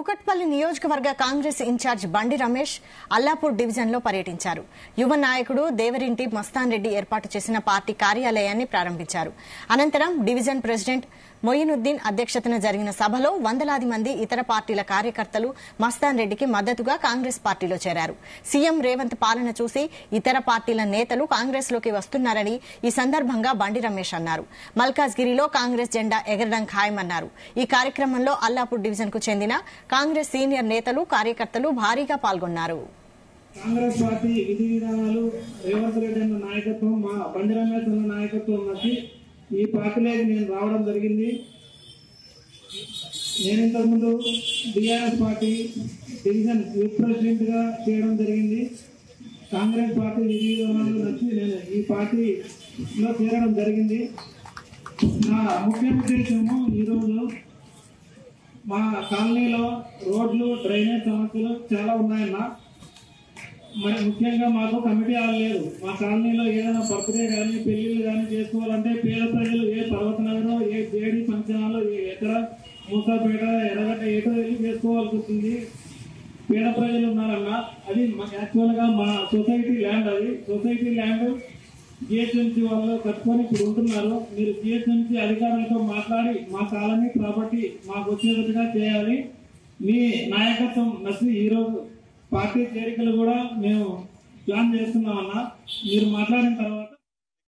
కూకట్పల్లి నియోజకవర్గ కాంగ్రెస్ ఇన్ఛార్జ్ బండి రమేష్ అల్లాపూర్ డివిజన్లో పర్యటించారు. యువ నాయకుడు దేవరింటి మస్తాన్ రెడ్డి ఏర్పాటు చేసిన పార్టీ కార్యాలయాన్ని ప్రారంభించారు. అనంతరం డివిజన్ ప్రెసిడెంట్ మొయినుద్దీన్ అధ్యక్షతన జరిగిన సభలో వందలాది మంది ఇతర పార్టీల కార్యకర్తలు మస్తాన్ రెడ్డికి మద్దతుగా కాంగ్రెస్ పార్టీలో చేరారు. సీఎం రేవంత్ పాలన చూసి ఇతర పార్టీల నేతలు కాంగ్రెస్ లోకి వస్తున్నారని ఈ సందర్భంగా బండి రమేష్ అన్నారు. మల్కాజ్గిరిలో కాంగ్రెస్ జెండా ఎగరడం ఖాయమన్నారు. ఈ కార్యక్రమంలో అల్లాపూర్ డివిజన్ కు చెందిన కాంగ్రెస్ సీనియర్ నేతలు కార్యకర్తలు భారీగా పాల్గొన్నారు. కాంగ్రెస్ పార్టీ విధి విధానాలు రేవంత్ రెడ్డి అన్న నాయకత్వం మా బండి రమేష్ అన్న నాయకత్వం మధ్య ఈ పార్టీలోకి నేను రావడం జరిగింది. నేను ఇంతకుముందు BRS party division youth president గా చేయడం జరిగింది. కాంగ్రెస్ పార్టీ విధి విధానాలు నచ్చి నేను ఈ పార్టీలో చేరడం జరిగింది. నా ముఖ్య ఉద్దేశము ఈరోజు మా కాలనీలో రోడ్లు డ్రైనేజ్ సమస్యలు చాలా ఉన్నాయన్న. మరి ముఖ్యంగా మాకు కమిటీ హాల్ లేదు. మా కాలనీలో ఏదైనా బర్త్డే కానీ పెళ్లిళ్ళు కానీ చేసుకోవాలంటే పేద ప్రజలు ఏ పర్వతనగరం, ఏ జేడీ ఫంక్షనాలు, ఎక్కడ మూసాపేట, ఎర్రగడ్డ ఏటో వెళ్ళి చేసుకోవాల్సి వస్తుంది. పేద ప్రజలు ఉన్నారన్న. అది యాక్చువల్ గా మా సొసైటీ ల్యాండ్. అది సొసైటీ ల్యాండ్ జిహెచ్ఎంసీ వాళ్ళు కట్టుకొని ఇప్పుడు ఉంటున్నారు. మీరు జిహెచ్ఎంసీ అధికారులతో మాట్లాడి మా కాలనీ ప్రాపర్టీ మాకు వచ్చేటట్టుగా చేయాలి. మీ నాయకత్వం నచ్చి ఈరోజు పార్టీ చేరికలు కూడా మేము ప్లాన్ చేస్తున్నామన్నా. మీరు మాట్లాడిన తర్వాత